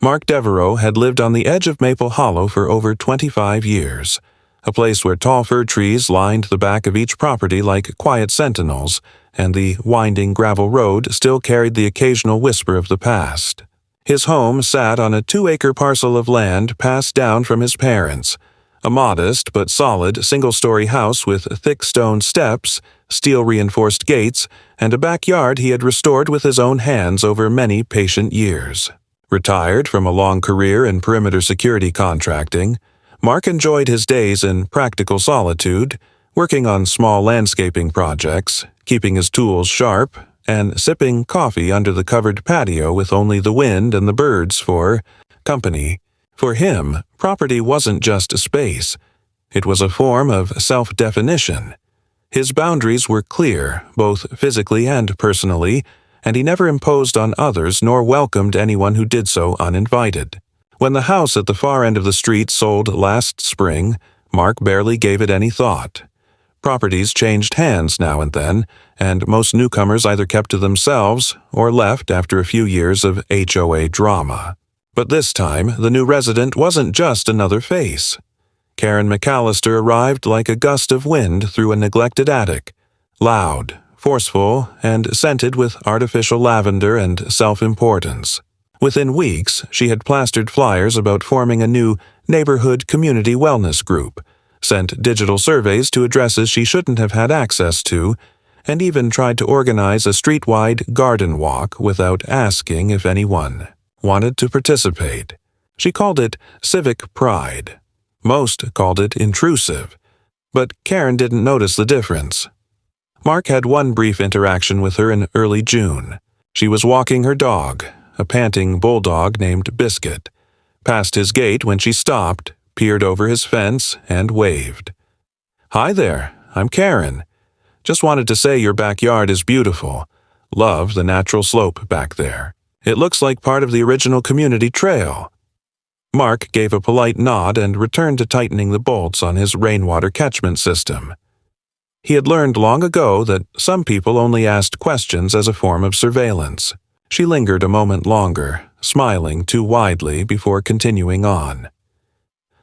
Mark Devereaux had lived on the edge of Maple Hollow for over 25 years, a place where tall fir trees lined the back of each property like quiet sentinels, and the winding gravel road still carried the occasional whisper of the past. His home sat on a 2-acre parcel of land passed down from his parents, a modest but solid single-story house with thick stone steps, steel-reinforced gates, and a backyard he had restored with his own hands over many patient years. Retired from a long career in perimeter security contracting, Mark enjoyed his days in practical solitude, working on small landscaping projects, keeping his tools sharp, and sipping coffee under the covered patio with only the wind and the birds for company. For him, property wasn't just a space. It was a form of self-definition. His boundaries were clear, both physically and personally, and he never imposed on others nor welcomed anyone who did so uninvited. When the house at the far end of the street sold last spring, Mark barely gave it any thought. Properties changed hands now and then, and most newcomers either kept to themselves or left after a few years of HOA drama. But this time, the new resident wasn't just another face. Karen McAllister arrived like a gust of wind through a neglected attic, loud, forceful, and scented with artificial lavender and self-importance. Within weeks, she had plastered flyers about forming a new neighborhood community wellness group, sent digital surveys to addresses she shouldn't have had access to, and even tried to organize a street-wide garden walk without asking if anyone wanted to participate. She called it civic pride. Most called it intrusive, but Karen didn't notice the difference. Mark had one brief interaction with her in early June. She was walking her dog, a panting bulldog named Biscuit, past his gate when she stopped, peered over his fence, and waved. "Hi there, I'm Karen. Just wanted to say your backyard is beautiful. Love the natural slope back there. It looks like part of the original community trail." Mark gave a polite nod and returned to tightening the bolts on his rainwater catchment system. He had learned long ago that some people only asked questions as a form of surveillance. She lingered a moment longer, smiling too widely before continuing on.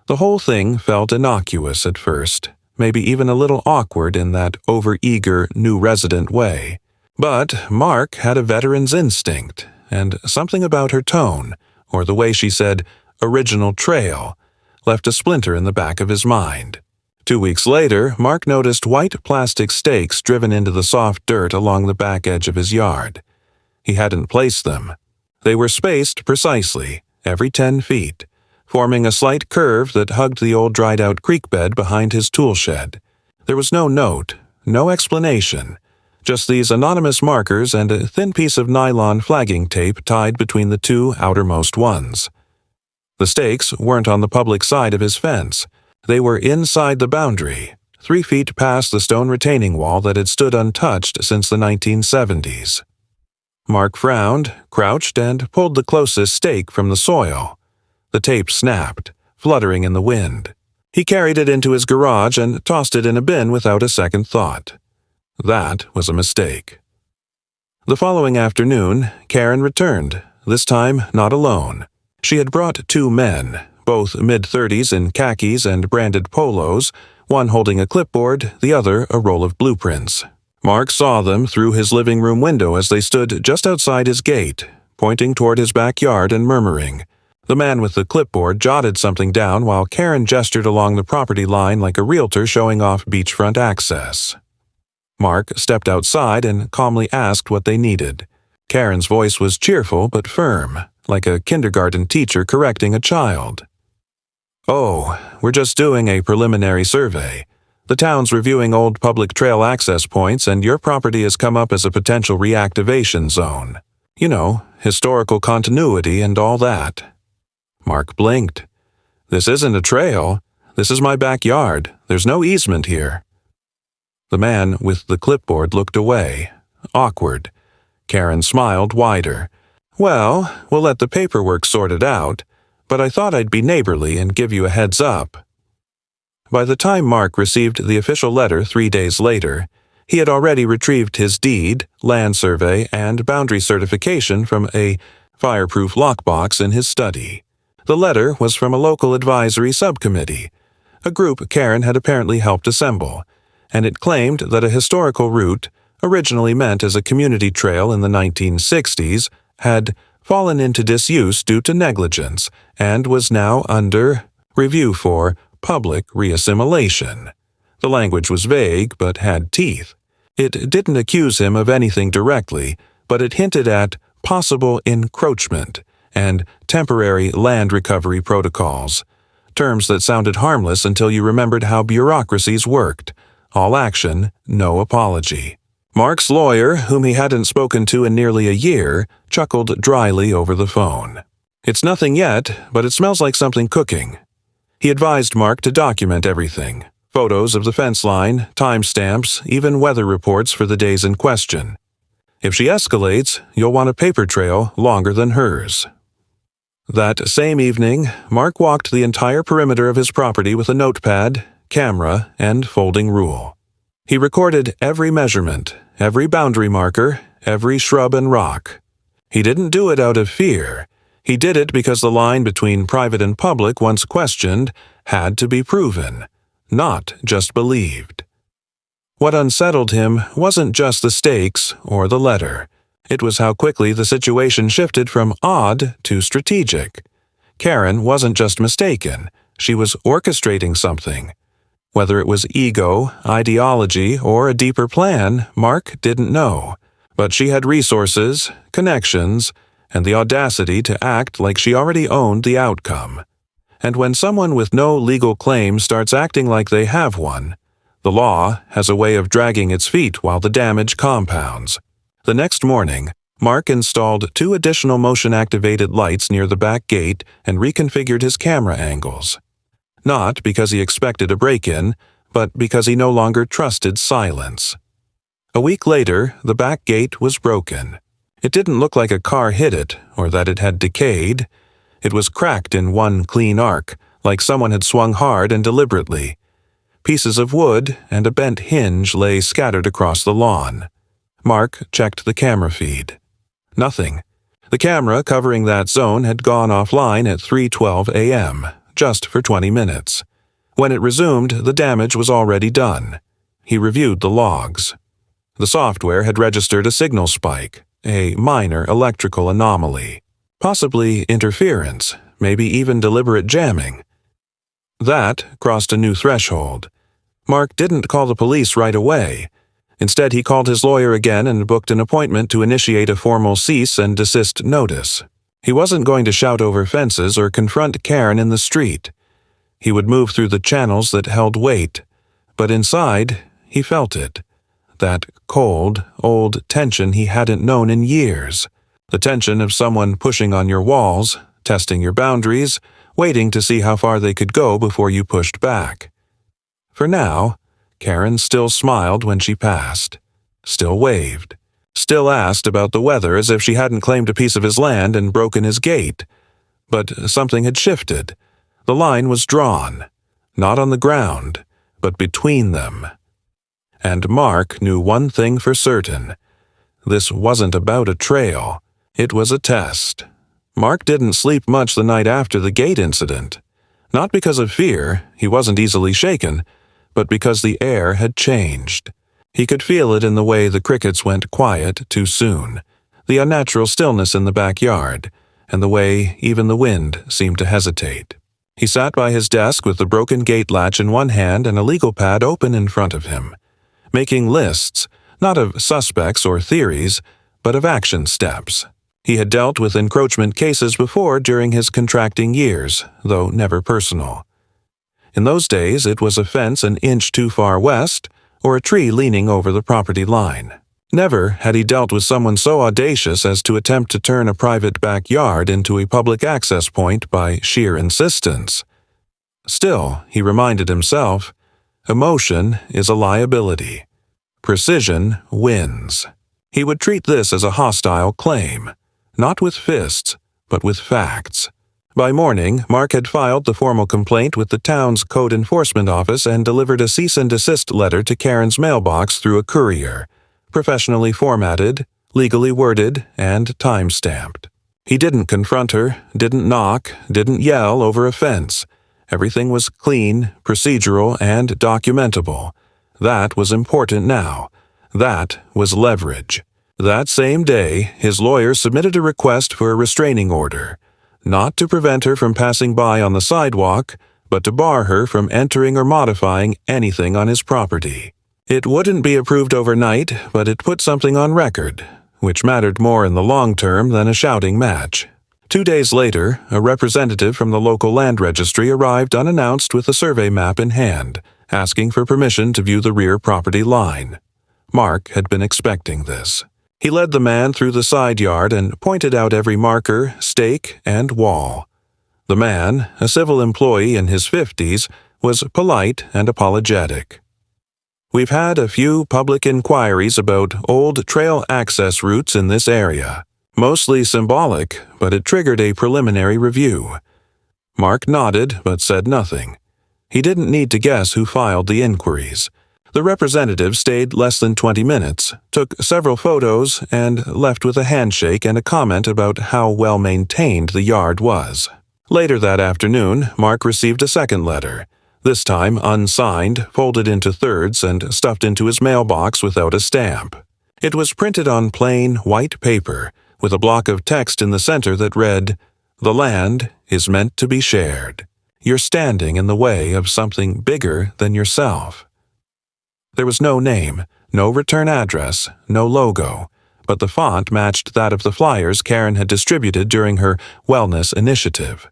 The whole thing felt innocuous at first, maybe even a little awkward in that over-eager new resident way. But Mark had a veteran's instinct, and something about her tone, or the way she said, "original trail," left a splinter in the back of his mind. 2 weeks later, Mark noticed white plastic stakes driven into the soft dirt along the back edge of his yard. He hadn't placed them. They were spaced precisely, every 10 feet, forming a slight curve that hugged the old dried-out creek bed behind his tool shed. There was no note, no explanation, just these anonymous markers and a thin piece of nylon flagging tape tied between the two outermost ones. The stakes weren't on the public side of his fence. They were inside the boundary, 3 feet past the stone retaining wall that had stood untouched since the 1970s. Mark frowned, crouched, and pulled the closest stake from the soil. The tape snapped, fluttering in the wind. He carried it into his garage and tossed it in a bin without a second thought. That was a mistake. The following afternoon, Karen returned, this time not alone. She had brought 2 men, both mid-30s in khakis and branded polos, one holding a clipboard, the other a roll of blueprints. Mark saw them through his living room window as they stood just outside his gate, pointing toward his backyard and murmuring. The man with the clipboard jotted something down while Karen gestured along the property line like a realtor showing off beachfront access. Mark stepped outside and calmly asked what they needed. Karen's voice was cheerful but firm, like a kindergarten teacher correcting a child. "Oh, we're just doing a preliminary survey. The town's reviewing old public trail access points, and your property has come up as a potential reactivation zone. You know, historical continuity and all that." Mark blinked. "This isn't a trail. This is my backyard. There's no easement here." The man with the clipboard looked away, awkward. Karen smiled wider. "Well, we'll let the paperwork sort it out, but I thought I'd be neighborly and give you a heads up." By the time Mark received the official letter 3 days later, he had already retrieved his deed, land survey, and boundary certification from a fireproof lockbox in his study. The letter was from a local advisory subcommittee, a group Karen had apparently helped assemble, and it claimed that a historical route, originally meant as a community trail in the 1960s, had fallen into disuse due to negligence and was now under review for public reassimilation. The language was vague but had teeth. It didn't accuse him of anything directly, but it hinted at possible encroachment and temporary land recovery protocols, terms that sounded harmless until you remembered how bureaucracies worked. All action, no apology. Mark's lawyer, whom he hadn't spoken to in nearly a year, chuckled dryly over the phone. "It's nothing yet, but it smells like something cooking." He advised Mark to document everything: photos of the fence line, timestamps, even weather reports for the days in question. "If she escalates, you'll want a paper trail longer than hers." That same evening, Mark walked the entire perimeter of his property with a notepad, camera, and folding rule. He recorded every measurement, every boundary marker, every shrub and rock. He didn't do it out of fear. He did it because the line between private and public, once questioned, had to be proven, not just believed. What unsettled him wasn't just the stakes or the letter. It was how quickly the situation shifted from odd to strategic. Karen wasn't just mistaken. She was orchestrating something. Whether it was ego, ideology, or a deeper plan, Mark didn't know. But she had resources, connections, and the audacity to act like she already owned the outcome. And when someone with no legal claim starts acting like they have one, the law has a way of dragging its feet while the damage compounds. The next morning, Mark installed 2 additional motion-activated lights near the back gate and reconfigured his camera angles. Not because he expected a break-in, but because he no longer trusted silence. A week later, the back gate was broken. It didn't look like a car hit it or that it had decayed. It was cracked in one clean arc, like someone had swung hard and deliberately. Pieces of wood and a bent hinge lay scattered across the lawn. Mark checked the camera feed. Nothing. The camera covering that zone had gone offline at 3:12 a.m., just for 20 minutes. When it resumed, the damage was already done. He reviewed the logs. The software had registered a signal spike, a minor electrical anomaly. Possibly interference, maybe even deliberate jamming. That crossed a new threshold. Mark didn't call the police right away. Instead, he called his lawyer again and booked an appointment to initiate a formal cease and desist notice. He wasn't going to shout over fences or confront Karen in the street. He would move through the channels that held weight. But inside, he felt it. That cold, old tension he hadn't known in years. The tension of someone pushing on your walls, testing your boundaries, waiting to see how far they could go before you pushed back. For now, Karen still smiled when she passed, still waved, still asked about the weather as if she hadn't claimed a piece of his land and broken his gate. But something had shifted. The line was drawn, not on the ground, but between them. And Mark knew one thing for certain. This wasn't about a trail. It was a test. Mark didn't sleep much the night after the gate incident. Not because of fear, he wasn't easily shaken, but because the air had changed. He could feel it in the way the crickets went quiet too soon, the unnatural stillness in the backyard, and the way even the wind seemed to hesitate. He sat by his desk with the broken gate latch in one hand and a legal pad open in front of him, making lists, not of suspects or theories, but of action steps. He had dealt with encroachment cases before during his contracting years, though never personal. In those days, it was a fence an inch too far west or a tree leaning over the property line. Never had he dealt with someone so audacious as to attempt to turn a private backyard into a public access point by sheer insistence. Still, he reminded himself, emotion is a liability. Precision wins. He would treat this as a hostile claim, not with fists, but with facts. By morning, Mark had filed the formal complaint with the town's code enforcement office and delivered a cease and desist letter to Karen's mailbox through a courier, professionally formatted, legally worded, and time-stamped. He didn't confront her, didn't knock, didn't yell over a fence. Everything was clean, procedural, and documentable. That was important now. That was leverage. That same day, his lawyer submitted a request for a restraining order, not to prevent her from passing by on the sidewalk, but to bar her from entering or modifying anything on his property. It wouldn't be approved overnight, but it put something on record, which mattered more in the long term than a shouting match. 2 days later, a representative from the local land registry arrived unannounced with a survey map in hand, asking for permission to view the rear property line. Mark had been expecting this. He led the man through the side yard and pointed out every marker, stake, and wall. The man, a civil employee in his 50s, was polite and apologetic. "We've had a few public inquiries about old trail access routes in this area. Mostly symbolic, but it triggered a preliminary review." Mark nodded but said nothing. He didn't need to guess who filed the inquiries. The representative stayed less than 20 minutes, took several photos, and left with a handshake and a comment about how well maintained the yard was. Later that afternoon, Mark received a second letter, this time unsigned, folded into thirds, and stuffed into his mailbox without a stamp. It was printed on plain, white paper, with a block of text in the center that read, "The land is meant to be shared. You're standing in the way of something bigger than yourself." There was no name, no return address, no logo, but the font matched that of the flyers Karen had distributed during her wellness initiative.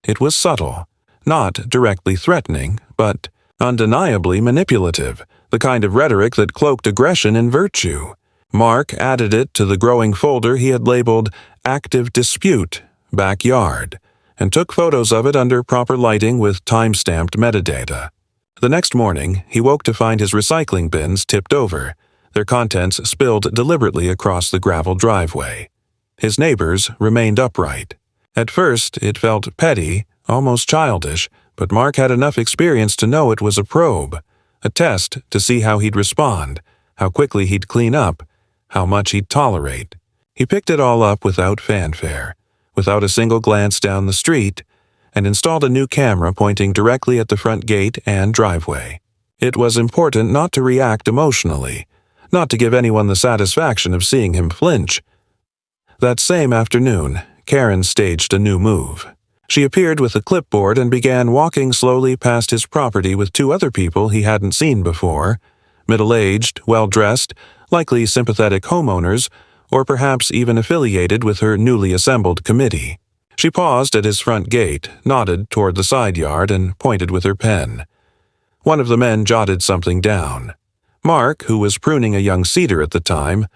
It was subtle, not directly threatening, but undeniably manipulative, the kind of rhetoric that cloaked aggression in virtue. Mark added it to the growing folder he had labeled Active Dispute, Backyard, and took photos of it under proper lighting with time-stamped metadata. The next morning, he woke to find his recycling bins tipped over, their contents spilled deliberately across the gravel driveway. His neighbors remained upright. At first, it felt petty, almost childish, but Mark had enough experience to know it was a probe, a test to see how he'd respond, how quickly he'd clean up, how much he'd tolerate. He picked it all up without fanfare, without a single glance down the street, and installed a new camera pointing directly at the front gate and driveway. It was important not to react emotionally, not to give anyone the satisfaction of seeing him flinch. That same afternoon, Karen staged a new move. She appeared with a clipboard and began walking slowly past his property with 2 other people he hadn't seen before, middle-aged, well-dressed, likely sympathetic homeowners, or perhaps even affiliated with her newly assembled committee. She paused at his front gate, nodded toward the side yard, and pointed with her pen. One of the men jotted something down. Mark, who was pruning a young cedar at the time,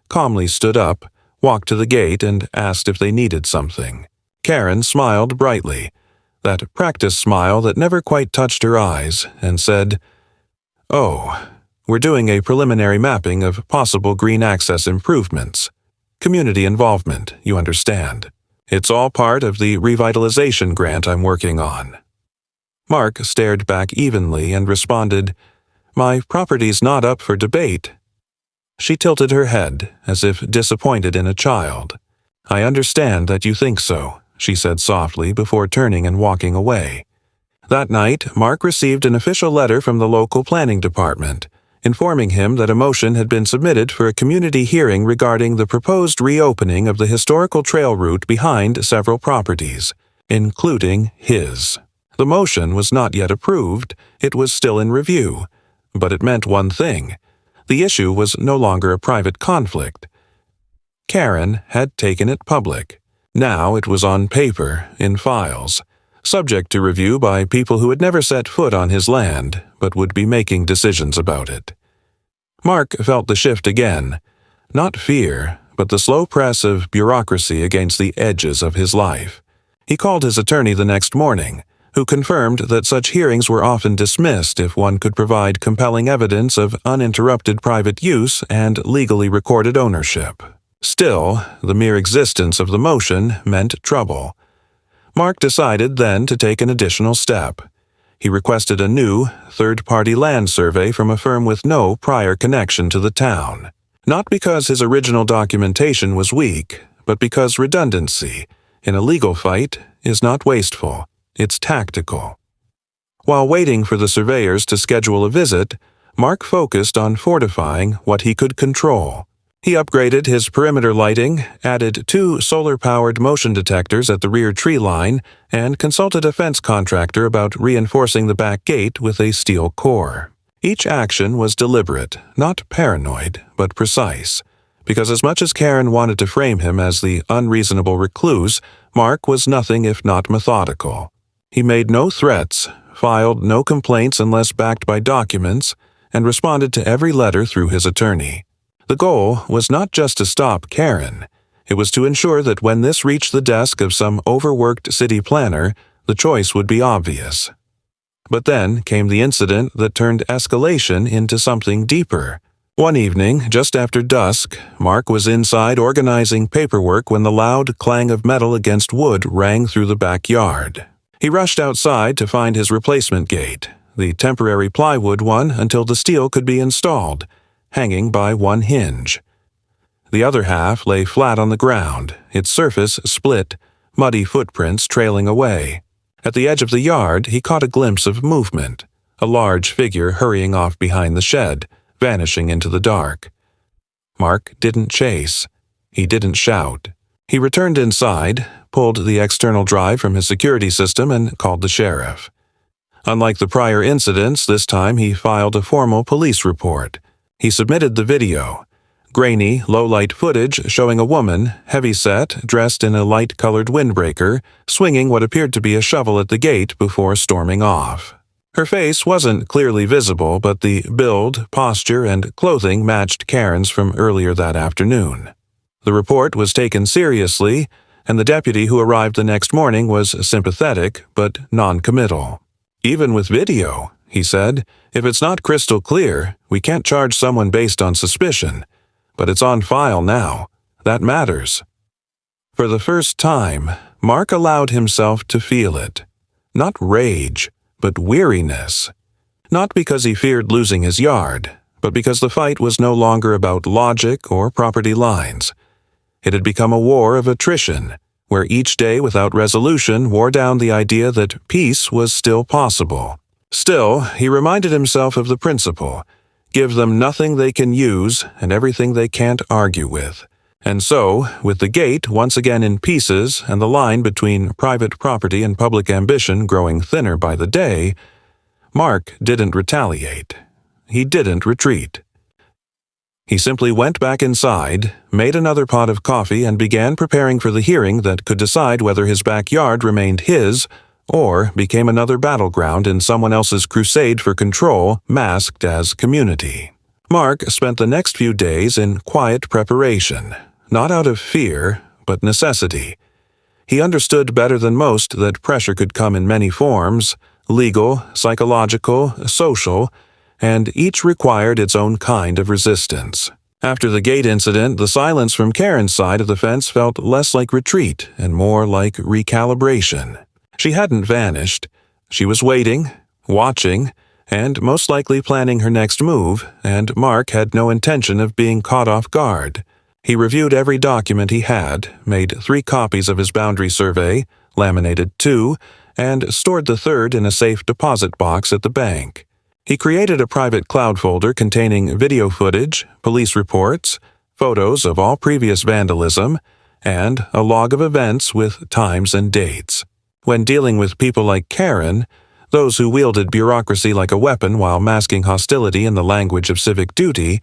calmly stood up, walked to the gate, and asked if they needed something. Karen smiled brightly, that practiced smile that never quite touched her eyes, and said, "Oh, we're doing a preliminary mapping of possible green access improvements. Community involvement, you understand. It's all part of the revitalization grant I'm working on." Mark stared back evenly and responded, "My property's not up for debate." She tilted her head, as if disappointed in a child. "I understand that you think so," she said softly before turning and walking away. That night, Mark received an official letter from the local planning department, informing him that a motion had been submitted for a community hearing regarding the proposed reopening of the historical trail route behind several properties, including his. The motion was not yet approved, it was still in review, but it meant one thing. The issue was no longer a private conflict. Karen had taken it public. Now it was on paper, in files, subject to review by people who had never set foot on his land, but would be making decisions about it. Mark felt the shift again, not fear, but the slow press of bureaucracy against the edges of his life. He called his attorney the next morning, who confirmed that such hearings were often dismissed if one could provide compelling evidence of uninterrupted private use and legally recorded ownership. Still, the mere existence of the motion meant trouble. Mark decided then to take an additional step. He requested a new, third-party land survey from a firm with no prior connection to the town. Not because his original documentation was weak, but because redundancy, in a legal fight, is not wasteful, it's tactical. While waiting for the surveyors to schedule a visit, Mark focused on fortifying what he could control. He upgraded his perimeter lighting, added 2 solar-powered motion detectors at the rear tree line, and consulted a fence contractor about reinforcing the back gate with a steel core. Each action was deliberate, not paranoid, but precise, because as much as Karen wanted to frame him as the unreasonable recluse, Mark was nothing if not methodical. He made no threats, filed no complaints unless backed by documents, and responded to every letter through his attorney. The goal was not just to stop Karen. It was to ensure that when this reached the desk of some overworked city planner, the choice would be obvious. But then came the incident that turned escalation into something deeper. One evening, just after dusk, Mark was inside organizing paperwork when the loud clang of metal against wood rang through the backyard. He rushed outside to find his replacement gate, the temporary plywood one until the steel could be installed, hanging by one hinge. The other half lay flat on the ground, its surface split, muddy footprints trailing away. At the edge of the yard, he caught a glimpse of movement, a large figure hurrying off behind the shed, vanishing into the dark. Mark didn't chase. He didn't shout. He returned inside, pulled the external drive from his security system, and called the sheriff. Unlike the prior incidents, this time he filed a formal police report. He submitted the video. Grainy, low-light footage showing a woman, heavy-set, dressed in a light-colored windbreaker, swinging what appeared to be a shovel at the gate before storming off. Her face wasn't clearly visible, but the build, posture, and clothing matched Karen's from earlier that afternoon. The report was taken seriously, and the deputy who arrived the next morning was sympathetic but non-committal. "Even with video," he said, "if it's not crystal clear, we can't charge someone based on suspicion. But it's on file now. That matters." For the first time, Mark allowed himself to feel it. Not rage, but weariness. Not because he feared losing his yard, but because the fight was no longer about logic or property lines. It had become a war of attrition, where each day without resolution wore down the idea that peace was still possible. Still, he reminded himself of the principle: give them nothing they can use and everything they can't argue with. And so, with the gate once again in pieces and the line between private property and public ambition growing thinner by the day, Mark didn't retaliate. He didn't retreat. He simply went back inside, made another pot of coffee, and began preparing for the hearing that could decide whether his backyard remained his or became another battleground in someone else's crusade for control masked as community. Mark spent the next few days in quiet preparation, not out of fear, but necessity. He understood better than most that pressure could come in many forms: legal, psychological, social, and each required its own kind of resistance. After the gate incident, the silence from Karen's side of the fence felt less like retreat and more like recalibration. She hadn't vanished. She was waiting, watching, and most likely planning her next move, and Mark had no intention of being caught off guard. He reviewed every document he had, made 3 copies of his boundary survey, laminated 2, and stored the third in a safe deposit box at the bank. He created a private cloud folder containing video footage, police reports, photos of all previous vandalism, and a log of events with times and dates. When dealing with people like Karen, those who wielded bureaucracy like a weapon while masking hostility in the language of civic duty,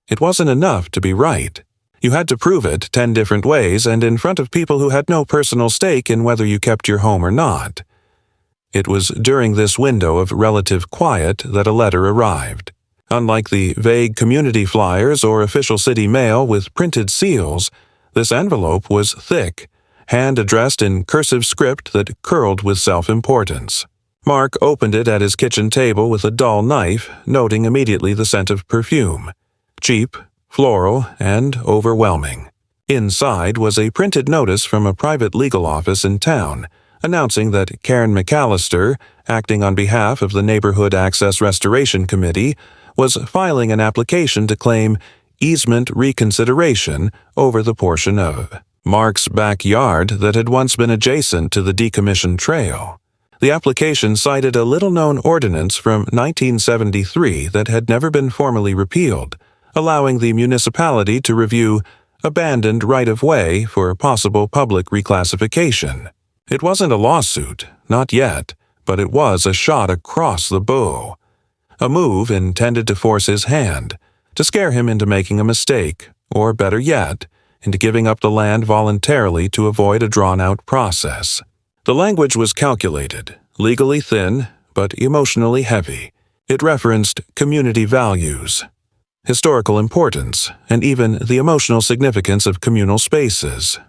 it wasn't enough to be right. You had to prove it 10 different ways and in front of people who had no personal stake in whether you kept your home or not. It was during this window of relative quiet that a letter arrived. Unlike the vague community flyers or official city mail with printed seals, this envelope was thick, hand-addressed in cursive script that curled with self-importance. Mark opened it at his kitchen table with a dull knife, noting immediately the scent of perfume. Cheap, floral, and overwhelming. Inside was a printed notice from a private legal office in town, announcing that Karen McAllister, acting on behalf of the Neighborhood Access Restoration Committee, was filing an application to claim easement reconsideration over the portion of Mark's backyard that had once been adjacent to the decommissioned trail. The application cited a little-known ordinance from 1973 that had never been formally repealed, allowing the municipality to review abandoned right-of-way for possible public reclassification. It wasn't a lawsuit, not yet, but it was a shot across the bow. A move intended to force his hand, to scare him into making a mistake, or better yet, into giving up the land voluntarily to avoid a drawn-out process. The language was calculated, legally thin, but emotionally heavy. It referenced community values, historical importance, and even the emotional significance of communal spaces.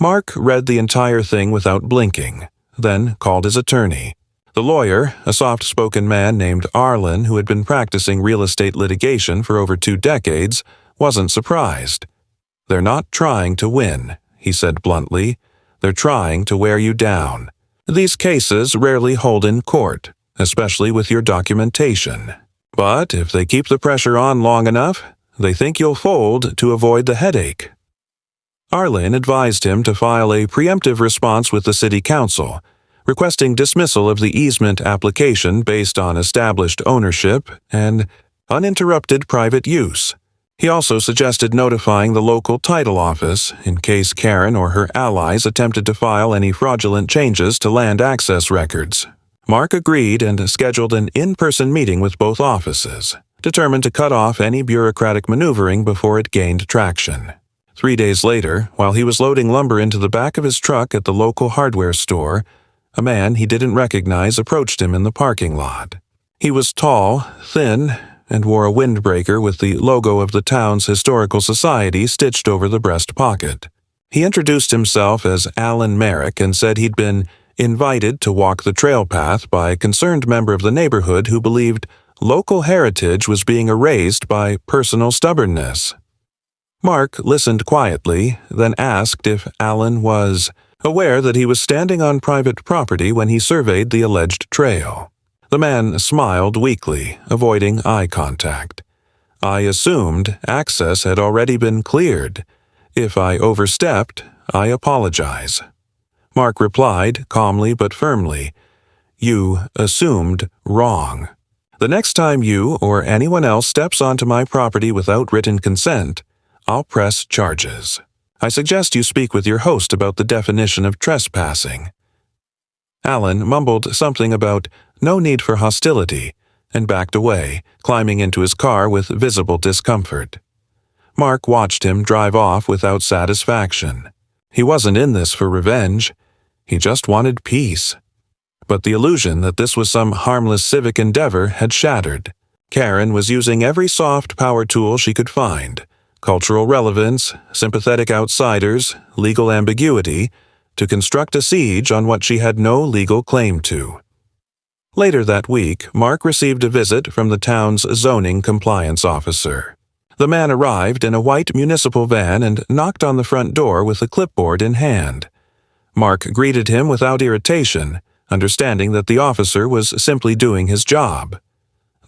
Mark read the entire thing without blinking, then called his attorney. The lawyer, a soft-spoken man named Arlen who had been practicing real estate litigation for over 2 decades, wasn't surprised. "They're not trying to win," he said bluntly. "They're trying to wear you down. These cases rarely hold in court, especially with your documentation. But if they keep the pressure on long enough, they think you'll fold to avoid the headache." Arlen advised him to file a preemptive response with the city council, requesting dismissal of the easement application based on established ownership and uninterrupted private use. He also suggested notifying the local title office in case Karen or her allies attempted to file any fraudulent changes to land access records. Mark agreed and scheduled an in-person meeting with both offices, determined to cut off any bureaucratic maneuvering before it gained traction. 3 days later, while he was loading lumber into the back of his truck at the local hardware store, a man he didn't recognize approached him in the parking lot. He was tall, thin, and wore a windbreaker with the logo of the town's historical society stitched over the breast pocket. He introduced himself as Alan Merrick and said he'd been invited to walk the trail path by a concerned member of the neighborhood who believed local heritage was being erased by personal stubbornness. Mark listened quietly, then asked if Alan was aware that he was standing on private property when he surveyed the alleged trail. The man smiled weakly, avoiding eye contact. "I assumed access had already been cleared. If I overstepped, I apologize." Mark replied, calmly but firmly, "You assumed wrong. The next time you or anyone else steps onto my property without written consent, I'll press charges. I suggest you speak with your host about the definition of trespassing." Alan mumbled something about no need for hostility and backed away, climbing into his car with visible discomfort. Mark watched him drive off without satisfaction. He wasn't in this for revenge. He just wanted peace. But the illusion that this was some harmless civic endeavor had shattered. Karen was using every soft power tool she could find: cultural relevance, sympathetic outsiders, legal ambiguity, to construct a siege on what she had no legal claim to. Later that week, Mark received a visit from the town's zoning compliance officer. The man arrived in a white municipal van and knocked on the front door with a clipboard in hand. Mark greeted him without irritation, understanding that the officer was simply doing his job.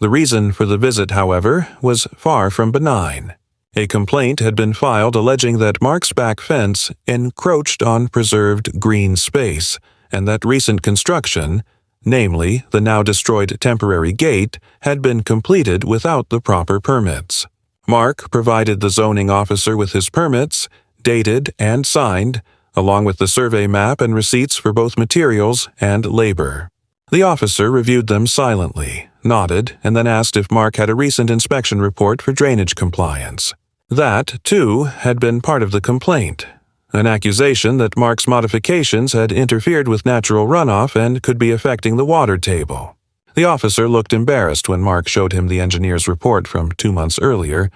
The reason for the visit, however, was far from benign. A complaint had been filed alleging that Mark's back fence encroached on preserved green space, and that recent construction, namely the now destroyed temporary gate, had been completed without the proper permits. Mark provided the zoning officer with his permits, dated and signed, along with the survey map and receipts for both materials and labor. The officer reviewed them silently, nodded, and then asked if Mark had a recent inspection report for drainage compliance. That, too, had been part of the complaint, an accusation that Mark's modifications had interfered with natural runoff and could be affecting the water table. The officer looked embarrassed when Mark showed him the engineer's report from 2 months earlier,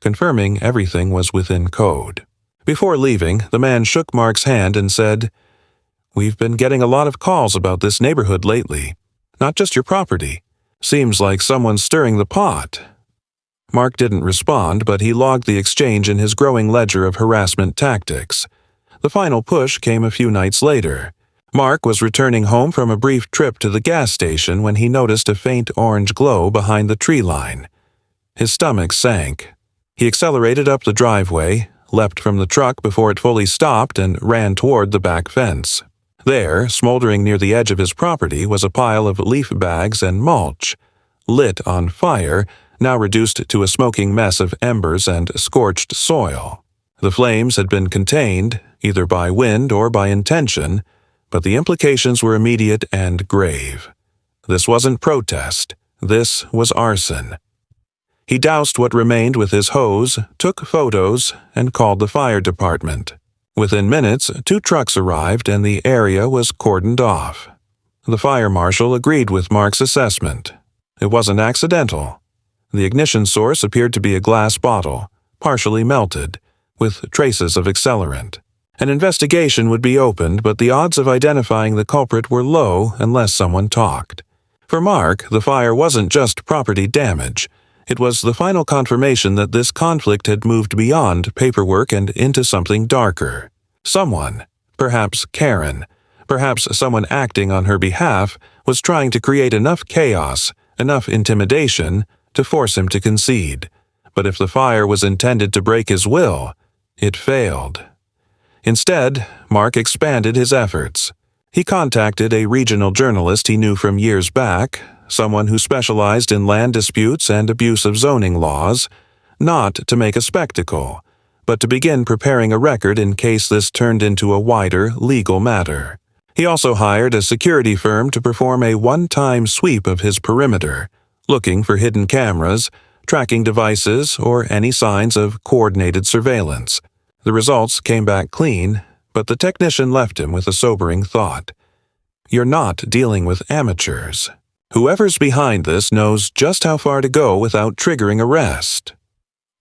confirming everything was within code. Before leaving, the man shook Mark's hand and said, "We've been getting a lot of calls about this neighborhood lately. Not just your property. Seems like someone's stirring the pot." Mark didn't respond, but he logged the exchange in his growing ledger of harassment tactics. The final push came a few nights later. Mark was returning home from a brief trip to the gas station when he noticed a faint orange glow behind the tree line. His stomach sank. He accelerated up the driveway, leapt from the truck before it fully stopped and ran toward the back fence. There, smoldering near the edge of his property, was a pile of leaf bags and mulch, lit on fire, now reduced to a smoking mess of embers and scorched soil. The flames had been contained, either by wind or by intention, but the implications were immediate and grave. This wasn't protest. This was arson. He doused what remained with his hose, took photos, and called the fire department. Within minutes, 2 trucks arrived and the area was cordoned off. The fire marshal agreed with Mark's assessment. It wasn't accidental. The ignition source appeared to be a glass bottle, partially melted, with traces of accelerant. An investigation would be opened, but the odds of identifying the culprit were low unless someone talked. For Mark, the fire wasn't just property damage. It was the final confirmation that this conflict had moved beyond paperwork and into something darker. Someone, perhaps Karen, perhaps someone acting on her behalf, was trying to create enough chaos, enough intimidation, to force him to concede. But if the fire was intended to break his will, it failed. Instead, Mark expanded his efforts. He contacted a regional journalist he knew from years back, someone who specialized in land disputes and abuse of zoning laws, not to make a spectacle, but to begin preparing a record in case this turned into a wider legal matter. He also hired a security firm to perform a one-time sweep of his perimeter, looking for hidden cameras, tracking devices, or any signs of coordinated surveillance. The results came back clean, but the technician left him with a sobering thought. You're not dealing with amateurs. Whoever's behind this knows just how far to go without triggering arrest.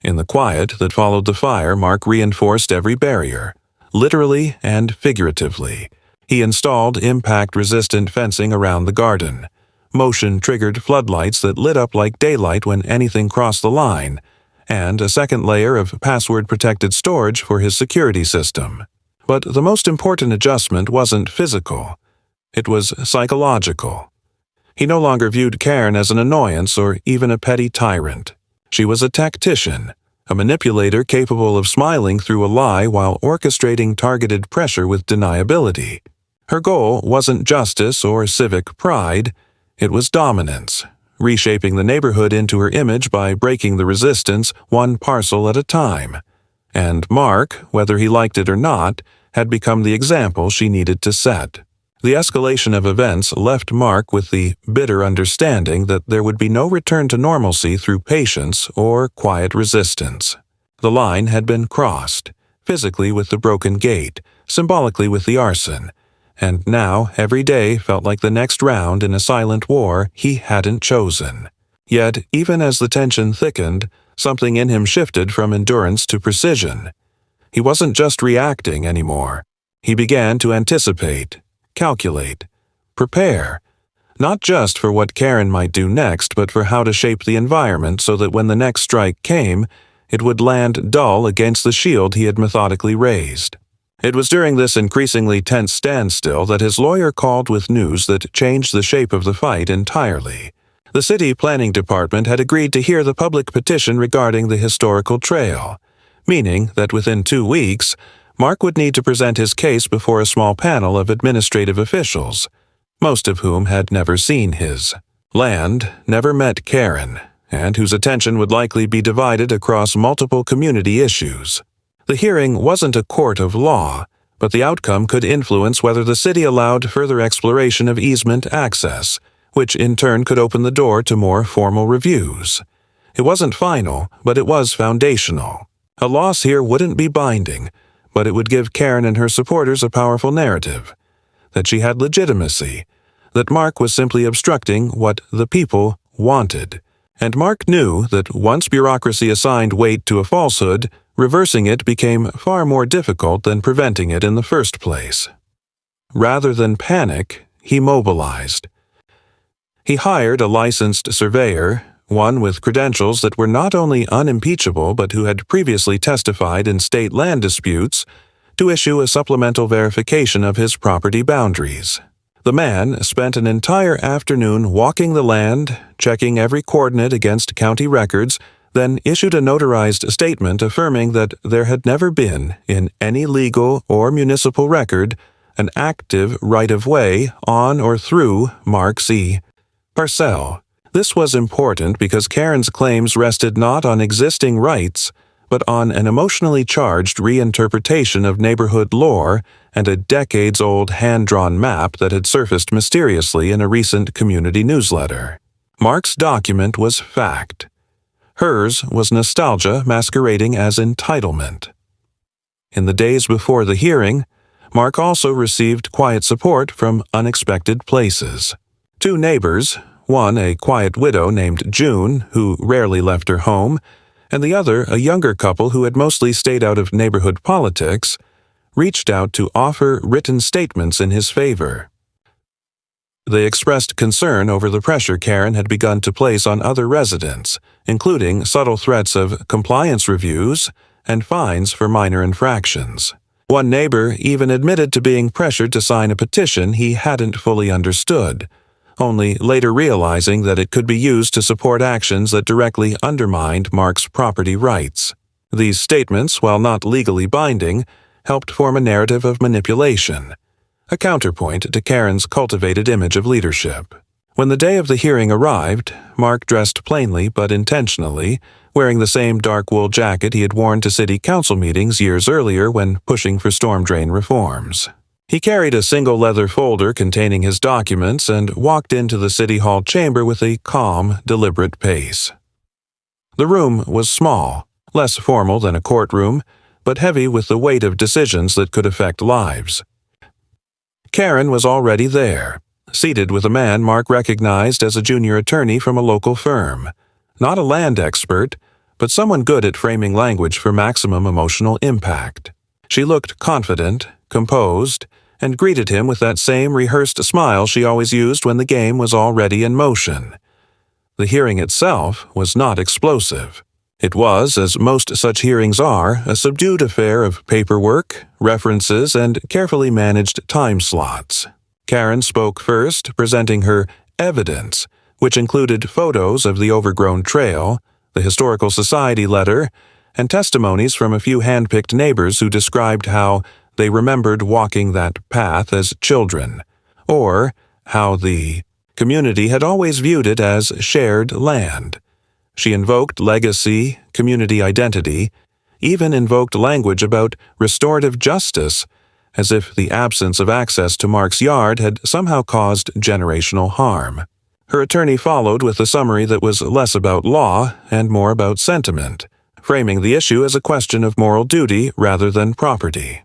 In the quiet that followed the fire, Mark reinforced every barrier, literally and figuratively. He installed impact-resistant fencing around the garden, motion-triggered floodlights that lit up like daylight when anything crossed the line, and a second layer of password-protected storage for his security system. But the most important adjustment wasn't physical. It was psychological. He no longer viewed Karen as an annoyance or even a petty tyrant. She was a tactician, a manipulator capable of smiling through a lie while orchestrating targeted pressure with deniability. Her goal wasn't justice or civic pride, it was dominance, reshaping the neighborhood into her image by breaking the resistance one parcel at a time. And Mark, whether he liked it or not, had become the example she needed to set. The escalation of events left Mark with the bitter understanding that there would be no return to normalcy through patience or quiet resistance. The line had been crossed, physically with the broken gate, symbolically with the arson, and now every day felt like the next round in a silent war he hadn't chosen. Yet, even as the tension thickened, something in him shifted from endurance to precision. He wasn't just reacting anymore. He began to anticipate, calculate, prepare, not just for what Karen might do next, but for how to shape the environment so that when the next strike came, it would land dull against the shield he had methodically raised. It was during this increasingly tense standstill that his lawyer called with news that changed the shape of the fight entirely. The city planning department had agreed to hear the public petition regarding the historical trail, meaning that within 2 weeks, Mark would need to present his case before a small panel of administrative officials, most of whom had never seen his land, never met Karen, and whose attention would likely be divided across multiple community issues. The hearing wasn't a court of law, but the outcome could influence whether the city allowed further exploration of easement access, which in turn could open the door to more formal reviews. It wasn't final, but it was foundational. A loss here wouldn't be binding, but it would give Karen and her supporters a powerful narrative, that she had legitimacy, that Mark was simply obstructing what the people wanted. And Mark knew that once bureaucracy assigned weight to a falsehood, reversing it became far more difficult than preventing it in the first place. Rather than panic, he mobilized. He hired a licensed surveyor, one with credentials that were not only unimpeachable but who had previously testified in state land disputes, to issue a supplemental verification of his property boundaries. The man spent an entire afternoon walking the land, checking every coordinate against county records, then issued a notarized statement affirming that there had never been, in any legal or municipal record, an active right-of-way on or through Mark's parcel. This was important because Karen's claims rested not on existing rights, but on an emotionally charged reinterpretation of neighborhood lore and a decades-old hand-drawn map that had surfaced mysteriously in a recent community newsletter. Mark's document was fact. Hers was nostalgia masquerading as entitlement. In the days before the hearing, Mark also received quiet support from unexpected places. Two neighbors, one a quiet widow named June, who rarely left her home, and the other a younger couple who had mostly stayed out of neighborhood politics, reached out to offer written statements in his favor. They expressed concern over the pressure Karen had begun to place on other residents, including subtle threats of compliance reviews and fines for minor infractions. One neighbor even admitted to being pressured to sign a petition he hadn't fully understood, only later realizing that it could be used to support actions that directly undermined Mark's property rights. These statements, while not legally binding, helped form a narrative of manipulation, a counterpoint to Karen's cultivated image of leadership. When the day of the hearing arrived, Mark dressed plainly but intentionally, wearing the same dark wool jacket he had worn to city council meetings years earlier when pushing for storm drain reforms. He carried a single leather folder containing his documents and walked into the City Hall chamber with a calm, deliberate pace. The room was small, less formal than a courtroom, but heavy with the weight of decisions that could affect lives. Karen was already there, seated with a man Mark recognized as a junior attorney from a local firm. Not a land expert, but someone good at framing language for maximum emotional impact. She looked confident, composed, and greeted him with that same rehearsed smile she always used when the game was already in motion. The hearing itself was not explosive. It was, as most such hearings are, a subdued affair of paperwork, references, and carefully managed time slots. Karen spoke first, presenting her evidence, which included photos of the overgrown trail, the Historical Society letter, and testimonies from a few hand-picked neighbors who described how they remembered walking that path as children, or how the community had always viewed it as shared land. She invoked legacy, community identity, even invoked language about restorative justice, as if the absence of access to Mark's yard had somehow caused generational harm. Her attorney followed with a summary that was less about law and more about sentiment, framing the issue as a question of moral duty rather than property.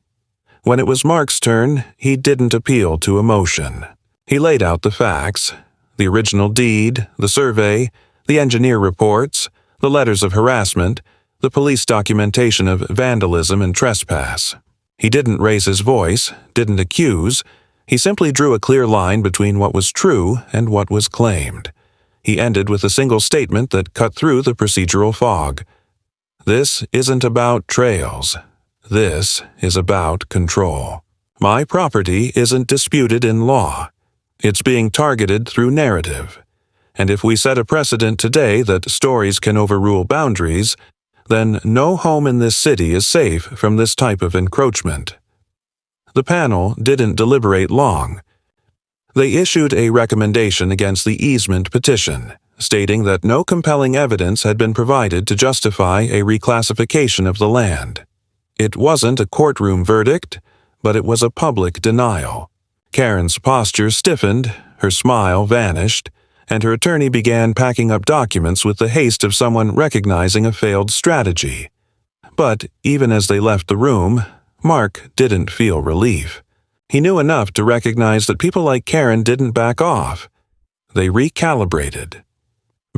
When it was Mark's turn, he didn't appeal to emotion. He laid out the facts: the original deed, the survey, the engineer reports, the letters of harassment, the police documentation of vandalism and trespass. He didn't raise his voice, didn't accuse. He simply drew a clear line between what was true and what was claimed. He ended with a single statement that cut through the procedural fog. This isn't about trails. This is about control. My property isn't disputed in law. It's being targeted through narrative. And if we set a precedent today that stories can overrule boundaries, then no home in this city is safe from this type of encroachment. The panel didn't deliberate long. They issued a recommendation against the easement petition, stating that no compelling evidence had been provided to justify a reclassification of the land. It wasn't a courtroom verdict, but it was a public denial. Karen's posture stiffened, her smile vanished, and her attorney began packing up documents with the haste of someone recognizing a failed strategy. But even as they left the room, Mark didn't feel relief. He knew enough to recognize that people like Karen didn't back off. They recalibrated.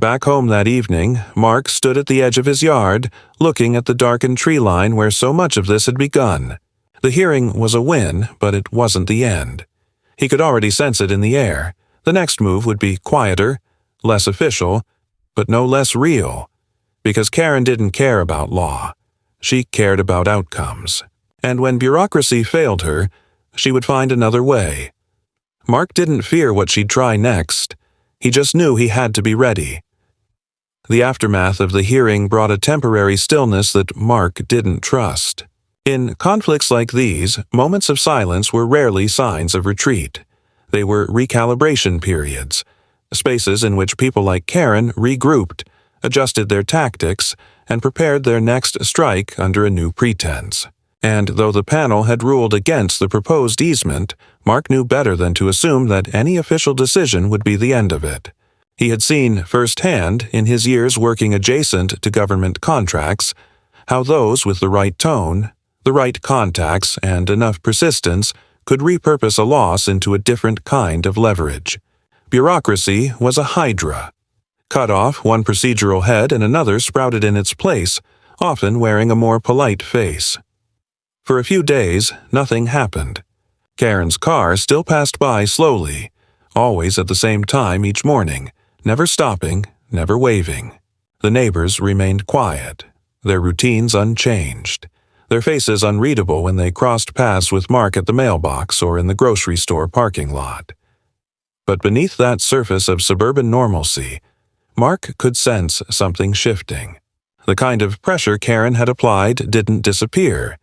Back home that evening, Mark stood at the edge of his yard, looking at the darkened tree line where so much of this had begun. The hearing was a win, but it wasn't the end. He could already sense it in the air. The next move would be quieter, less official, but no less real. Because Karen didn't care about law. She cared about outcomes. And when bureaucracy failed her, she would find another way. Mark didn't fear what she'd try next. He just knew he had to be ready. The aftermath of the hearing brought a temporary stillness that Mark didn't trust. In conflicts like these, moments of silence were rarely signs of retreat. They were recalibration periods, spaces in which people like Karen regrouped, adjusted their tactics, and prepared their next strike under a new pretense. And though the panel had ruled against the proposed easement, Mark knew better than to assume that any official decision would be the end of it. He had seen firsthand, in his years working adjacent to government contracts, how those with the right tone, the right contacts, and enough persistence could repurpose a loss into a different kind of leverage. Bureaucracy was a hydra. Cut off one procedural head and another sprouted in its place, often wearing a more polite face. For a few days, nothing happened. Karen's car still passed by slowly, always at the same time each morning, never stopping, never waving. The neighbors remained quiet, their routines unchanged, their faces unreadable when they crossed paths with Mark at the mailbox or in the grocery store parking lot. But beneath that surface of suburban normalcy, Mark could sense something shifting. The kind of pressure Karen had applied didn't disappear.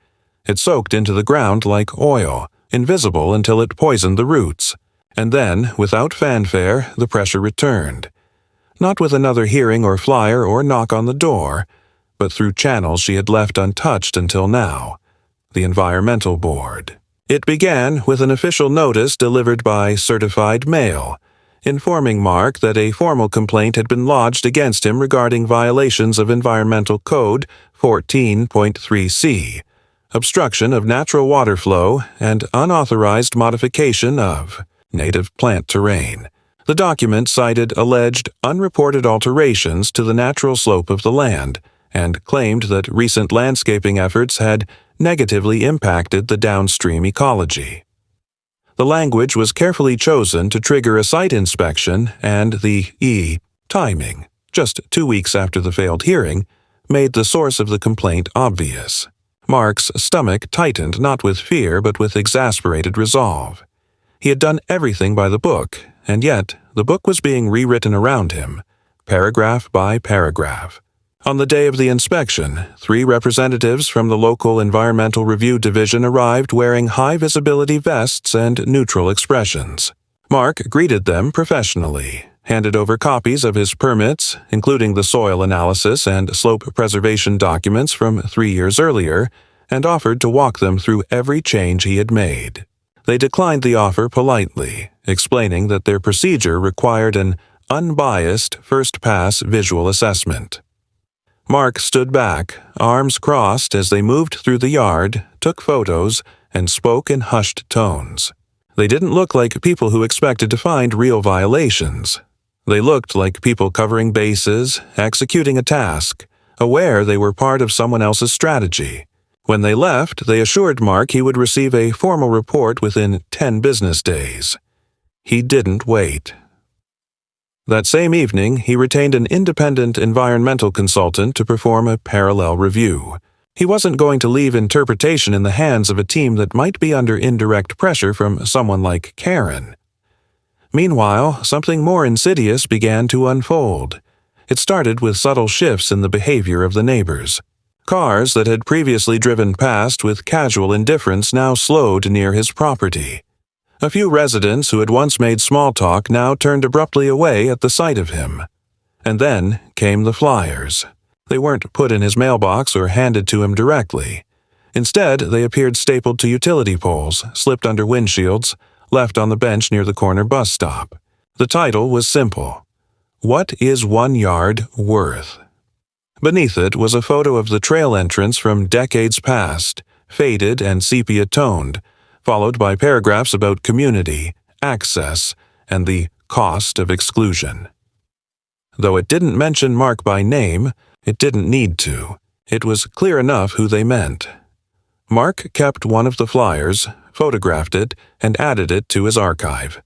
It soaked into the ground like oil, invisible until it poisoned the roots. And then, without fanfare, the pressure returned. Not with another hearing or flyer or knock on the door, but through channels she had left untouched until now. The Environmental Board. It began with an official notice delivered by certified mail, informing Mark that a formal complaint had been lodged against him regarding violations of Environmental Code 14.3c, obstruction of natural water flow, and unauthorized modification of native plant terrain. The document cited alleged unreported alterations to the natural slope of the land and claimed that recent landscaping efforts had negatively impacted the downstream ecology. The language was carefully chosen to trigger a site inspection, and the timing, just 2 weeks after the failed hearing, made the source of the complaint obvious. Mark's stomach tightened not with fear but with exasperated resolve. He had done everything by the book, and yet the book was being rewritten around him, paragraph by paragraph. On the day of the inspection, 3 representatives from the local Environmental Review Division arrived wearing high-visibility vests and neutral expressions. Mark greeted them professionally, handed over copies of his permits, including the soil analysis and slope preservation documents from 3 years earlier, and offered to walk them through every change he had made. They declined the offer politely, explaining that their procedure required an unbiased first-pass visual assessment. Mark stood back, arms crossed as they moved through the yard, took photos, and spoke in hushed tones. They didn't look like people who expected to find real violations. They looked like people covering bases, executing a task, aware they were part of someone else's strategy. When they left, they assured Mark he would receive a formal report within 10 business days. He didn't wait. That same evening, he retained an independent environmental consultant to perform a parallel review. He wasn't going to leave interpretation in the hands of a team that might be under indirect pressure from someone like Karen. Meanwhile, something more insidious began to unfold. It started with subtle shifts in the behavior of the neighbors. Cars that had previously driven past with casual indifference now slowed near his property. A few residents who had once made small talk now turned abruptly away at the sight of him. And then came the flyers. They weren't put in his mailbox or handed to him directly. Instead, they appeared stapled to utility poles, slipped under windshields, left on the bench near the corner bus stop. The title was simple: "What is 1 yard worth?" Beneath it was a photo of the trail entrance from decades past, faded and sepia-toned, followed by paragraphs about community, access, and the cost of exclusion. Though it didn't mention Mark by name, it didn't need to. It was clear enough who they meant. Mark kept one of the flyers, photographed it, and added it to his archive.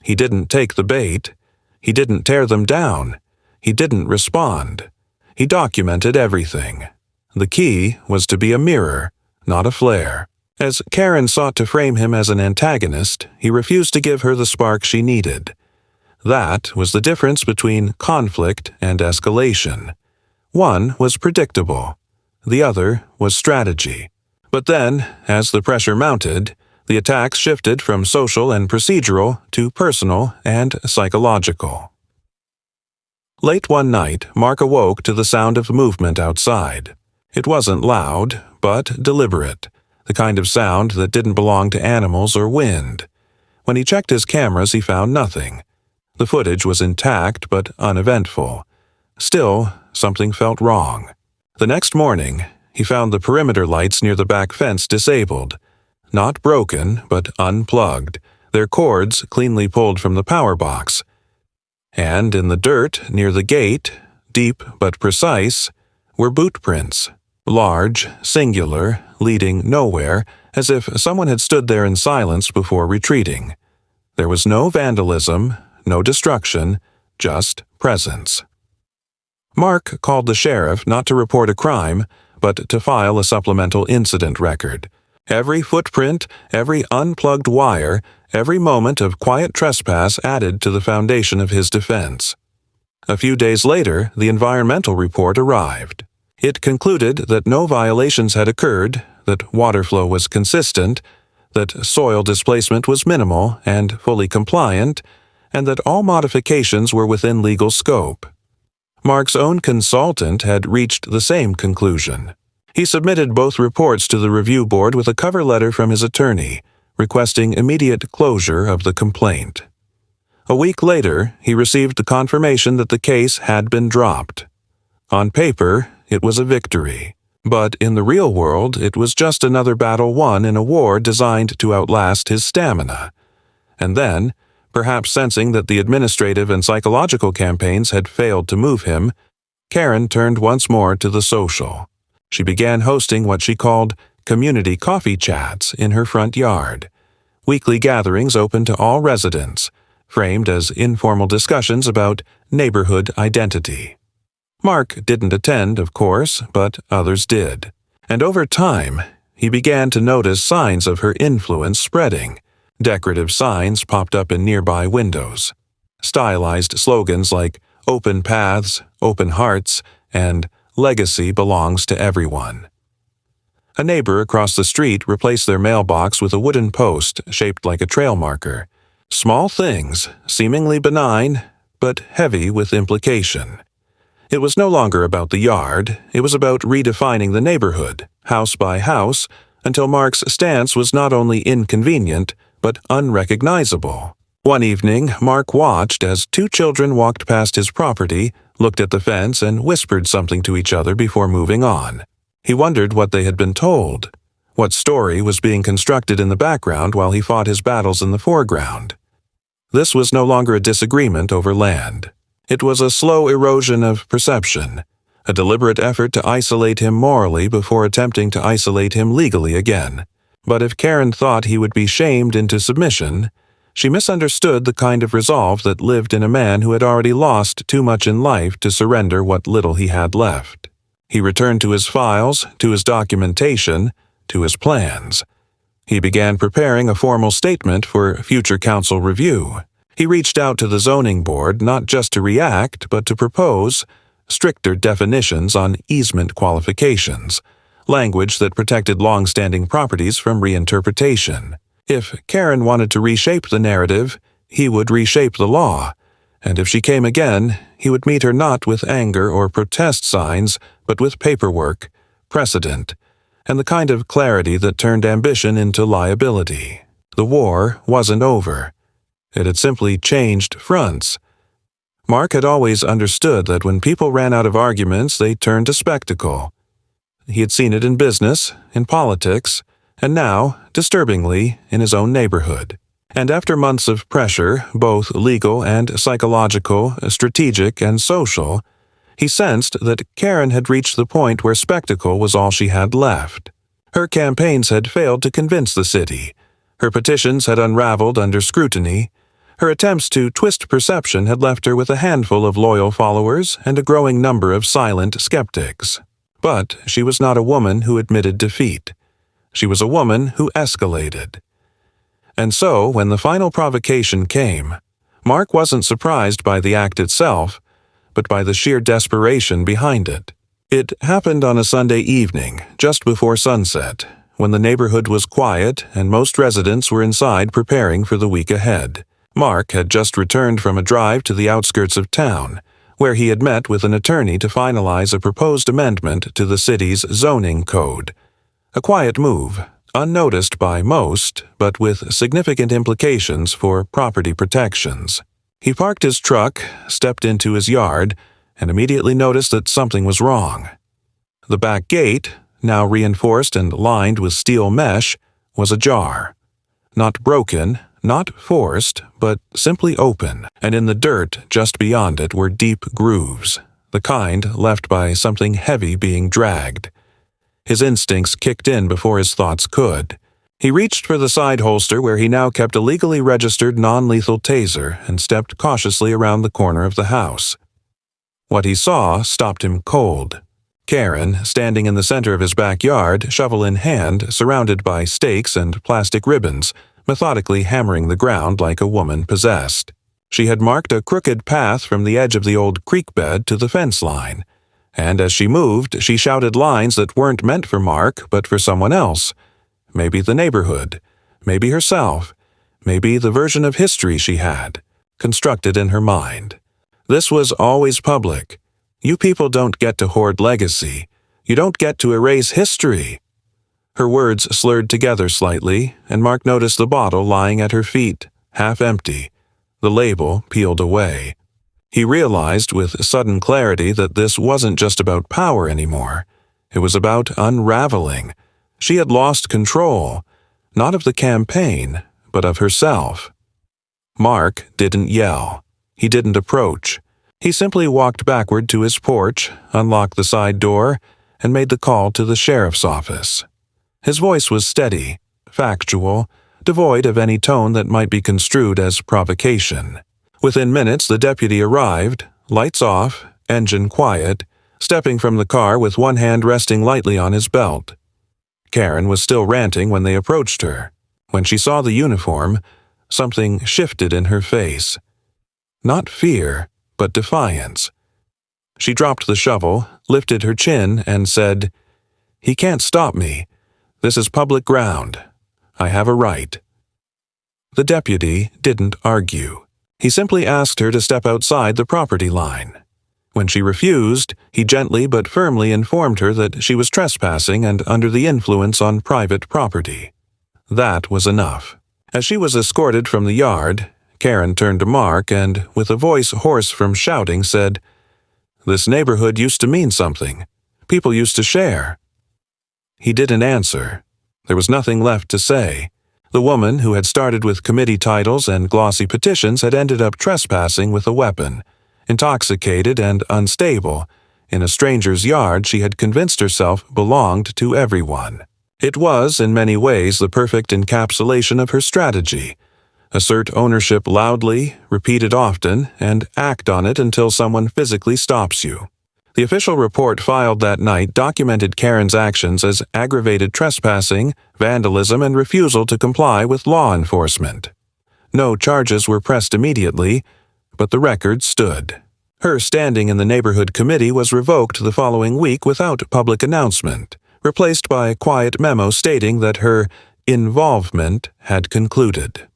He didn't take the bait. He didn't tear them down. He didn't respond. He documented everything. The key was to be a mirror, not a flare. As Karen sought to frame him as an antagonist, he refused to give her the spark she needed. That was the difference between conflict and escalation. One was predictable. The other was strategy. But then, as the pressure mounted, the attacks shifted from social and procedural to personal and psychological. Late one night, Mark awoke to the sound of movement outside. It wasn't loud, but deliberate, the kind of sound that didn't belong to animals or wind. When he checked his cameras, he found nothing. The footage was intact but uneventful. Still, something felt wrong. The next morning, he found the perimeter lights near the back fence disabled. Not broken, but unplugged, their cords cleanly pulled from the power box. And in the dirt near the gate, deep but precise, were boot prints. Large, singular, leading nowhere, as if someone had stood there in silence before retreating. There was no vandalism, no destruction, just presence. Mark called the sheriff not to report a crime, but to file a supplemental incident record. Every footprint, every unplugged wire, every moment of quiet trespass added to the foundation of his defense. A few days later, the environmental report arrived. It concluded that no violations had occurred, that water flow was consistent, that soil displacement was minimal and fully compliant, and that all modifications were within legal scope. Mark's own consultant had reached the same conclusion. He submitted both reports to the review board with a cover letter from his attorney, requesting immediate closure of the complaint. A week later, he received the confirmation that the case had been dropped. On paper, it was a victory, but in the real world, it was just another battle won in a war designed to outlast his stamina. And then, perhaps sensing that the administrative and psychological campaigns had failed to move him, Karen turned once more to the social. She began hosting what she called community coffee chats in her front yard, weekly gatherings open to all residents, framed as informal discussions about neighborhood identity. Mark didn't attend, of course, but others did. And over time, he began to notice signs of her influence spreading. Decorative signs popped up in nearby windows. Stylized slogans like "Open Paths, Open Hearts," and "Legacy belongs to everyone." A neighbor across the street replaced their mailbox with a wooden post shaped like a trail marker. Small things, seemingly benign, but heavy with implication. It was no longer about the yard, it was about redefining the neighborhood, house by house, until Mark's stance was not only inconvenient, but unrecognizable. One evening, Mark watched as two children walked past his property, looked at the fence, and whispered something to each other before moving on. He wondered what they had been told, what story was being constructed in the background while he fought his battles in the foreground. This was no longer a disagreement over land. It was a slow erosion of perception, a deliberate effort to isolate him morally before attempting to isolate him legally again. But if Karen thought he would be shamed into submission, she misunderstood the kind of resolve that lived in a man who had already lost too much in life to surrender what little he had left. He returned to his files, to his documentation, to his plans. He began preparing a formal statement for future council review. He reached out to the zoning board not just to react, but to propose stricter definitions on easement qualifications, language that protected long-standing properties from reinterpretation. If Karen wanted to reshape the narrative, he would reshape the law, and if she came again, he would meet her not with anger or protest signs, but with paperwork, precedent, and the kind of clarity that turned ambition into liability. The war wasn't over. It had simply changed fronts. Mark had always understood that when people ran out of arguments, they turned to spectacle. He had seen it in business, in politics, and now, disturbingly, in his own neighborhood. And after months of pressure, both legal and psychological, strategic and social, he sensed that Karen had reached the point where spectacle was all she had left. Her campaigns had failed to convince the city. Her petitions had unraveled under scrutiny. Her attempts to twist perception had left her with a handful of loyal followers and a growing number of silent skeptics. But she was not a woman who admitted defeat. She was a woman who escalated. And so, when the final provocation came, Mark wasn't surprised by the act itself, but by the sheer desperation behind it. It happened on a Sunday evening, just before sunset, when the neighborhood was quiet and most residents were inside preparing for the week ahead. Mark had just returned from a drive to the outskirts of town, where he had met with an attorney to finalize a proposed amendment to the city's zoning code. A quiet move, unnoticed by most, but with significant implications for property protections. He parked his truck, stepped into his yard, and immediately noticed that something was wrong. The back gate, now reinforced and lined with steel mesh, was ajar. Not broken, not forced, but simply open, and in the dirt just beyond it were deep grooves, the kind left by something heavy being dragged. His instincts kicked in before his thoughts could. He reached for the side holster where he now kept a legally registered non-lethal taser and stepped cautiously around the corner of the house. What he saw stopped him cold. Karen, standing in the center of his backyard, shovel in hand, surrounded by stakes and plastic ribbons, methodically hammering the ground like a woman possessed. She had marked a crooked path from the edge of the old creek bed to the fence line, and as she moved, she shouted lines that weren't meant for Mark, but for someone else. Maybe the neighborhood, maybe herself, maybe the version of history she had, constructed in her mind. This was always public. You people don't get to hoard legacy. You don't get to erase history. Her words slurred together slightly, and Mark noticed the bottle lying at her feet, half empty, the label peeled away. He realized with sudden clarity that this wasn't just about power anymore. It was about unraveling. She had lost control, not of the campaign, but of herself. Mark didn't yell. He didn't approach. He simply walked backward to his porch, unlocked the side door, and made the call to the sheriff's office. His voice was steady, factual, devoid of any tone that might be construed as provocation. Within minutes, the deputy arrived, lights off, engine quiet, stepping from the car with one hand resting lightly on his belt. Karen was still ranting when they approached her. When she saw the uniform, something shifted in her face. Not fear, but defiance. She dropped the shovel, lifted her chin, and said, "He can't stop me. This is public ground. I have a right." The deputy didn't argue. He simply asked her to step outside the property line. When she refused, he gently but firmly informed her that she was trespassing and under the influence on private property. That was enough. As she was escorted from the yard, Karen turned to Mark and, with a voice hoarse from shouting, said, "This neighborhood used to mean something. People used to share." He didn't answer. There was nothing left to say. The woman who had started with committee titles and glossy petitions had ended up trespassing with a weapon. Intoxicated and unstable, in a stranger's yard she had convinced herself belonged to everyone. It was, in many ways, the perfect encapsulation of her strategy. Assert ownership loudly, repeat it often, and act on it until someone physically stops you. The official report filed that night documented Karen's actions as aggravated trespassing, vandalism, and refusal to comply with law enforcement. No charges were pressed immediately, but the record stood. Her standing in the neighborhood committee was revoked the following week without public announcement, replaced by a quiet memo stating that her involvement had concluded.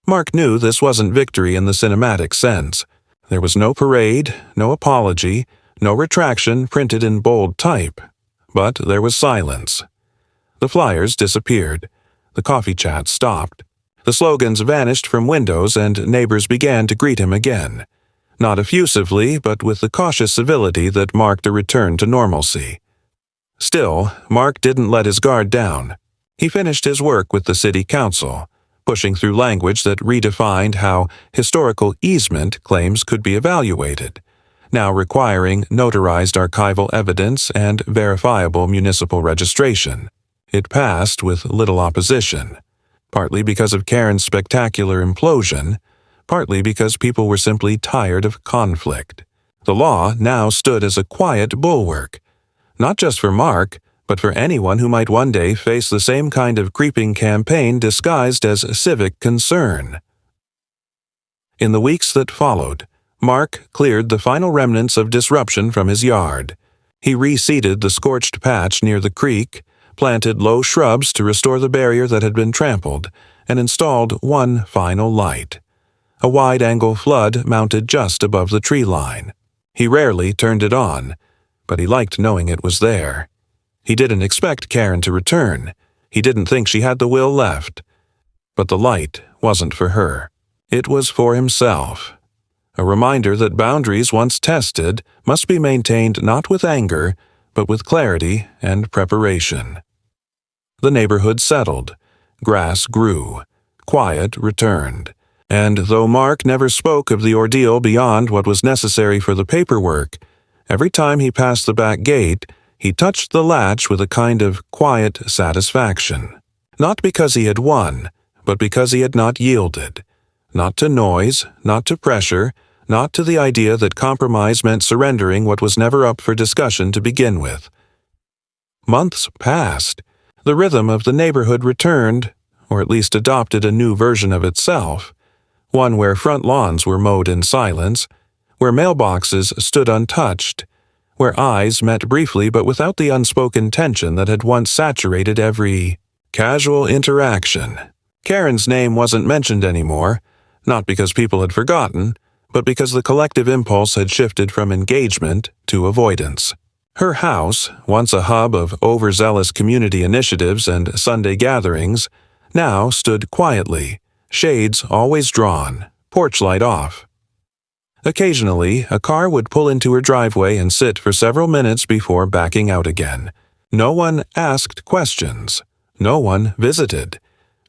Mark knew this wasn't victory in the cinematic sense. There was no parade, no apology, no retraction printed in bold type. But there was silence. The flyers disappeared. The coffee chat stopped. The slogans vanished from windows and neighbors began to greet him again. Not effusively, but with the cautious civility that marked a return to normalcy. Still, Mark didn't let his guard down. He finished his work with the city council, pushing through language that redefined how historical easement claims could be evaluated, now requiring notarized archival evidence and verifiable municipal registration. It passed with little opposition, partly because of Karen's spectacular implosion, partly because people were simply tired of conflict. The law now stood as a quiet bulwark, not just for Mark, but for anyone who might one day face the same kind of creeping campaign disguised as civic concern. In the weeks that followed, Mark cleared the final remnants of disruption from his yard. He reseeded the scorched patch near the creek, planted low shrubs to restore the barrier that had been trampled, and installed one final light. A wide-angle flood mounted just above the tree line. He rarely turned it on, but he liked knowing it was there. He didn't expect Karen to return. He didn't think she had the will left. But the light wasn't for her. It was for himself. A reminder that boundaries once tested must be maintained not with anger, but with clarity and preparation. The neighborhood settled. Grass grew. Quiet returned. And though Mark never spoke of the ordeal beyond what was necessary for the paperwork, every time he passed the back gate, he touched the latch with a kind of quiet satisfaction. Not because he had won, but because he had not yielded. Not to noise, not to pressure, not to the idea that compromise meant surrendering what was never up for discussion to begin with. Months passed. The rhythm of the neighborhood returned, or at least adopted a new version of itself, one where front lawns were mowed in silence, where mailboxes stood untouched, where eyes met briefly but without the unspoken tension that had once saturated every casual interaction. Karen's name wasn't mentioned anymore, not because people had forgotten, but because the collective impulse had shifted from engagement to avoidance. Her house, once a hub of overzealous community initiatives and Sunday gatherings, now stood quietly, shades always drawn, porch light off. Occasionally, a car would pull into her driveway and sit for several minutes before backing out again. No one asked questions. No one visited.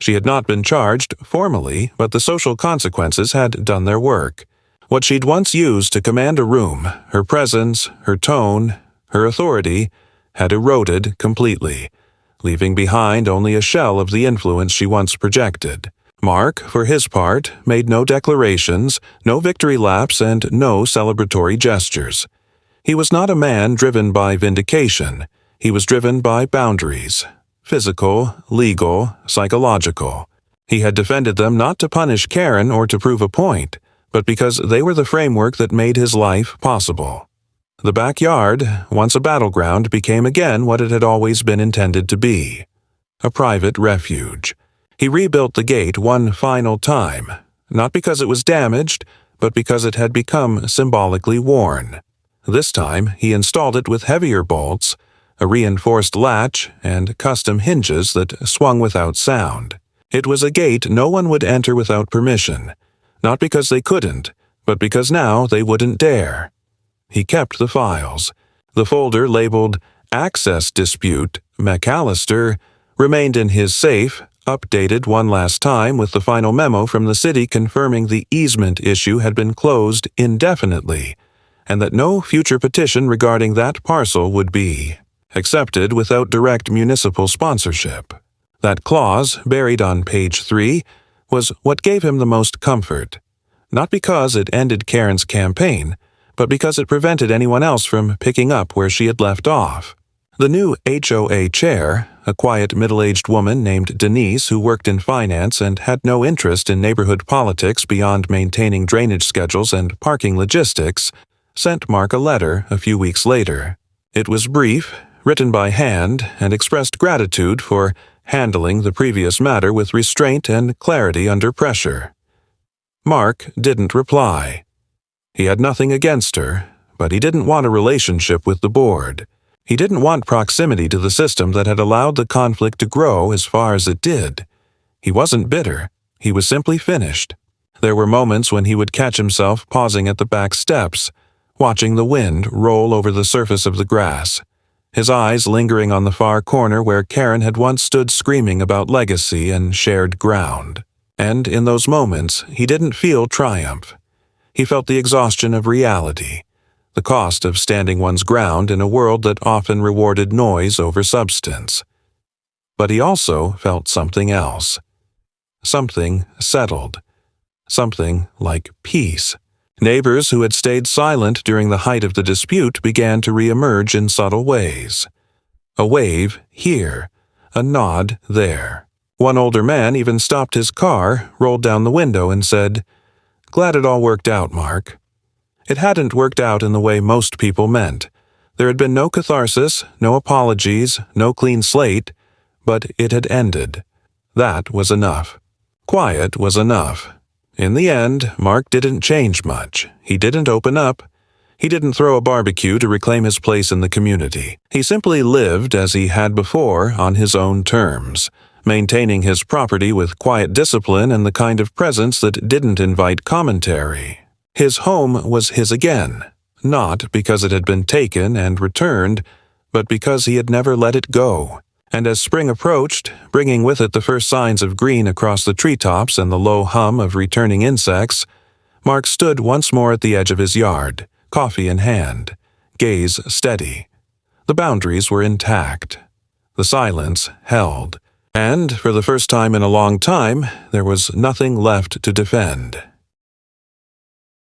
She had not been charged formally, but the social consequences had done their work. What she'd once used to command a room, her presence, her tone, her authority, had eroded completely, leaving behind only a shell of the influence she once projected. Mark, for his part, made no declarations, no victory laps, and no celebratory gestures. He was not a man driven by vindication. He was driven by boundaries. Physical, legal, psychological. He had defended them not to punish Karen or to prove a point, but because they were the framework that made his life possible. The backyard, once a battleground, became again what it had always been intended to be: a private refuge. He rebuilt the gate one final time, not because it was damaged, but because it had become symbolically worn. This time, he installed it with heavier bolts, a reinforced latch, and custom hinges that swung without sound. It was a gate no one would enter without permission, not because they couldn't, but because now they wouldn't dare. He kept the files. The folder labeled Access Dispute, McAllister, remained in his safe, updated one last time with the final memo from the city confirming the easement issue had been closed indefinitely, and that no future petition regarding that parcel would be accepted without direct municipal sponsorship. That clause, buried on page 3, was what gave him the most comfort, not because it ended Karen's campaign, but because it prevented anyone else from picking up where she had left off. The new HOA chair, a quiet middle-aged woman named Denise who worked in finance and had no interest in neighborhood politics beyond maintaining drainage schedules and parking logistics, sent Mark a letter a few weeks later. It was brief, written by hand, and expressed gratitude for handling the previous matter with restraint and clarity under pressure. Mark didn't reply. He had nothing against her, but he didn't want a relationship with the board. He didn't want proximity to the system that had allowed the conflict to grow as far as it did. He wasn't bitter. He was simply finished. There were moments when he would catch himself pausing at the back steps, watching the wind roll over the surface of the grass, his eyes lingering on the far corner where Karen had once stood screaming about legacy and shared ground. And in those moments, he didn't feel triumph. He felt the exhaustion of reality, the cost of standing one's ground in a world that often rewarded noise over substance. But he also felt something else. Something settled. Something like peace. Neighbors who had stayed silent during the height of the dispute began to re-emerge in subtle ways. A wave here, a nod there. One older man even stopped his car, rolled down the window, and said, Glad it all worked out, Mark." It hadn't worked out in the way most people meant. There had been no catharsis, no apologies, no clean slate, but it had ended. That was enough. Quiet was enough. In the end, Mark didn't change much. He didn't open up. He didn't throw a barbecue to reclaim his place in the community. He simply lived as he had before on his own terms, maintaining his property with quiet discipline and the kind of presence that didn't invite commentary. His home was his again, not because it had been taken and returned, but because he had never let it go. And as spring approached, bringing with it the first signs of green across the treetops and the low hum of returning insects, Mark stood once more at the edge of his yard, coffee in hand, gaze steady. The boundaries were intact. The silence held. And, for the first time in a long time, there was nothing left to defend.